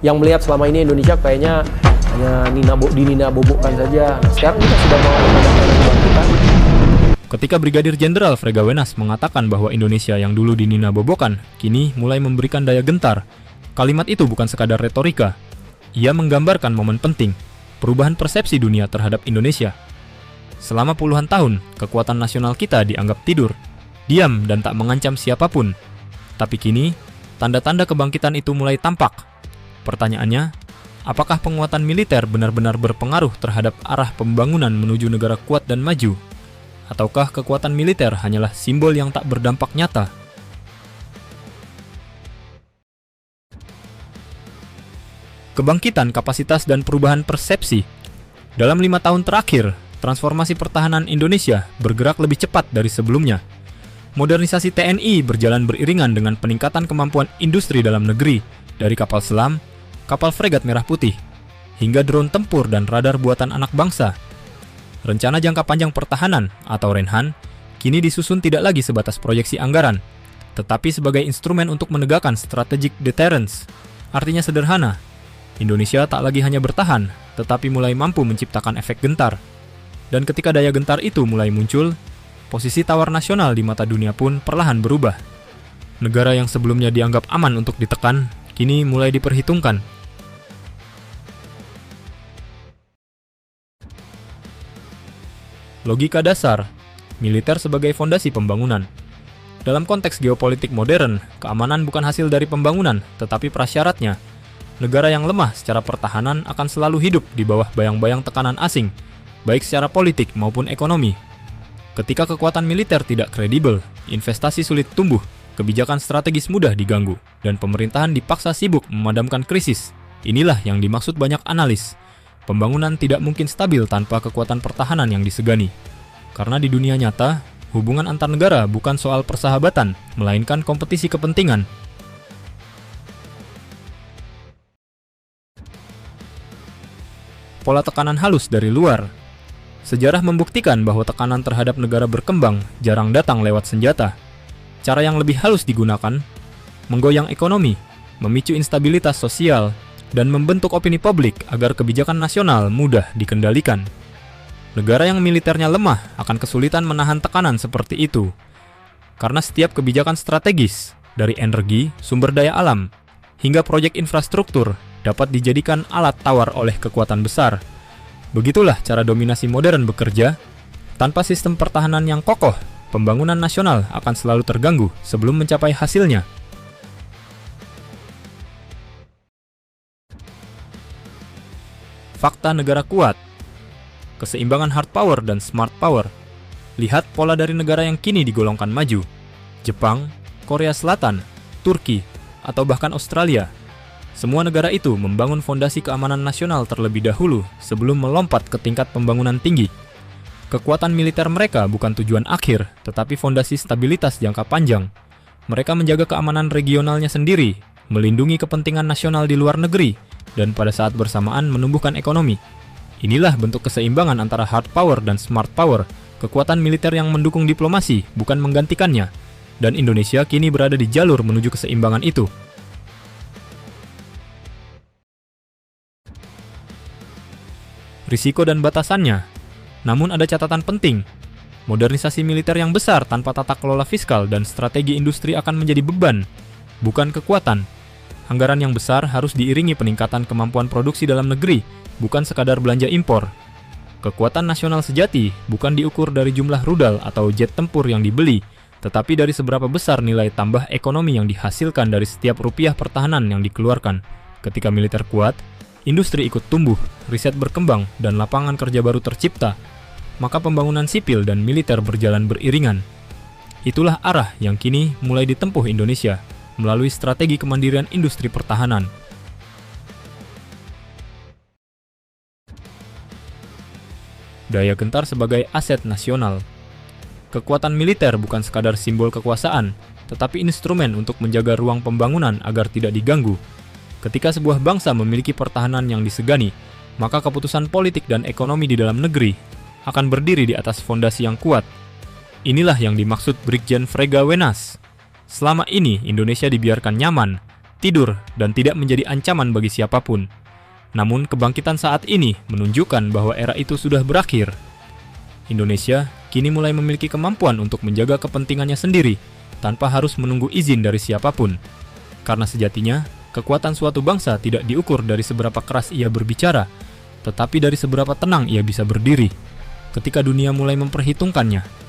yang melihat selama ini Indonesia kayaknya hanya dinina-bobokkan saja. Nah, sekarang kita sudah mau mengadakan kebangkitan. Ketika Brigadir Jenderal Fregawenas mengatakan bahwa Indonesia yang dulu dinina-bobokan, kini mulai memberikan daya gentar, kalimat itu bukan sekadar retorika. Ia menggambarkan momen penting, perubahan persepsi dunia terhadap Indonesia. Selama puluhan tahun, kekuatan nasional kita dianggap tidur, diam dan tak mengancam siapapun. Tapi kini, tanda-tanda kebangkitan itu mulai tampak. Pertanyaannya, apakah penguatan militer benar-benar berpengaruh terhadap arah pembangunan menuju negara kuat dan maju? Ataukah kekuatan militer hanyalah simbol yang tak berdampak nyata? Kebangkitan kapasitas dan perubahan persepsi. Dalam 5 tahun terakhir, transformasi pertahanan Indonesia bergerak lebih cepat dari sebelumnya. Modernisasi TNI berjalan beriringan dengan peningkatan kemampuan industri dalam negeri, dari kapal selam, kapal fregat merah putih, hingga drone tempur dan radar buatan anak bangsa. Rencana jangka panjang pertahanan atau RENHAN kini disusun tidak lagi sebatas proyeksi anggaran, tetapi sebagai instrumen untuk menegakkan strategic deterrence. Artinya sederhana, Indonesia tak lagi hanya bertahan, tetapi mulai mampu menciptakan efek gentar. Dan ketika daya gentar itu mulai muncul, posisi tawar nasional di mata dunia pun perlahan berubah. Negara yang sebelumnya dianggap aman untuk ditekan, kini mulai diperhitungkan. Logika dasar, militer sebagai fondasi pembangunan. Dalam konteks geopolitik modern, keamanan bukan hasil dari pembangunan, tetapi prasyaratnya. Negara yang lemah secara pertahanan akan selalu hidup di bawah bayang-bayang tekanan asing, baik secara politik maupun ekonomi. Ketika kekuatan militer tidak kredibel, investasi sulit tumbuh, kebijakan strategis mudah diganggu, dan pemerintahan dipaksa sibuk memadamkan krisis. Inilah yang dimaksud banyak analis. Pembangunan tidak mungkin stabil tanpa kekuatan pertahanan yang disegani. Karena di dunia nyata, hubungan antar negara bukan soal persahabatan, melainkan kompetisi kepentingan. Pola tekanan halus dari luar. Sejarah membuktikan bahwa tekanan terhadap negara berkembang jarang datang lewat senjata. Cara yang lebih halus digunakan, menggoyang ekonomi, memicu instabilitas sosial, dan membentuk opini publik agar kebijakan nasional mudah dikendalikan. Negara yang militernya lemah akan kesulitan menahan tekanan seperti itu, karena setiap kebijakan strategis, dari energi, sumber daya alam, hingga proyek infrastruktur, dapat dijadikan alat tawar oleh kekuatan besar. Begitulah cara dominasi modern bekerja. Tanpa sistem pertahanan yang kokoh, pembangunan nasional akan selalu terganggu sebelum mencapai hasilnya. Fakta negara kuat, keseimbangan hard power dan smart power. Lihat pola dari negara yang kini digolongkan maju: Jepang, Korea Selatan, Turki, atau bahkan Australia. Semua negara itu membangun fondasi keamanan nasional terlebih dahulu sebelum melompat ke tingkat pembangunan tinggi. Kekuatan militer mereka bukan tujuan akhir, tetapi fondasi stabilitas jangka panjang. Mereka menjaga keamanan regionalnya sendiri, melindungi kepentingan nasional di luar negeri, dan pada saat bersamaan menumbuhkan ekonomi. Inilah bentuk keseimbangan antara hard power dan smart power, kekuatan militer yang mendukung diplomasi, bukan menggantikannya. Dan Indonesia kini berada di jalur menuju keseimbangan itu. Risiko dan batasannya. Namun ada catatan penting. Modernisasi militer yang besar tanpa tata kelola fiskal dan strategi industri akan menjadi beban, bukan kekuatan. Anggaran yang besar harus diiringi peningkatan kemampuan produksi dalam negeri, bukan sekadar belanja impor. Kekuatan nasional sejati bukan diukur dari jumlah rudal atau jet tempur yang dibeli, tetapi dari seberapa besar nilai tambah ekonomi yang dihasilkan dari setiap rupiah pertahanan yang dikeluarkan. Ketika militer kuat, industri ikut tumbuh, riset berkembang, dan lapangan kerja baru tercipta, maka pembangunan sipil dan militer berjalan beriringan. Itulah arah yang kini mulai ditempuh Indonesia melalui strategi kemandirian industri pertahanan. Daya gentar sebagai aset nasional. Kekuatan militer bukan sekadar simbol kekuasaan, tetapi instrumen untuk menjaga ruang pembangunan agar tidak diganggu. Ketika sebuah bangsa memiliki pertahanan yang disegani, maka keputusan politik dan ekonomi di dalam negeri akan berdiri di atas fondasi yang kuat. Inilah yang dimaksud Brigjen Fregawenas. Selama ini Indonesia dibiarkan nyaman, tidur dan tidak menjadi ancaman bagi siapapun. Namun kebangkitan saat ini menunjukkan bahwa era itu sudah berakhir. Indonesia kini mulai memiliki kemampuan untuk menjaga kepentingannya sendiri tanpa harus menunggu izin dari siapapun. Karena sejatinya, kekuatan suatu bangsa tidak diukur dari seberapa keras ia berbicara, tetapi dari seberapa tenang ia bisa berdiri ketika dunia mulai memperhitungkannya.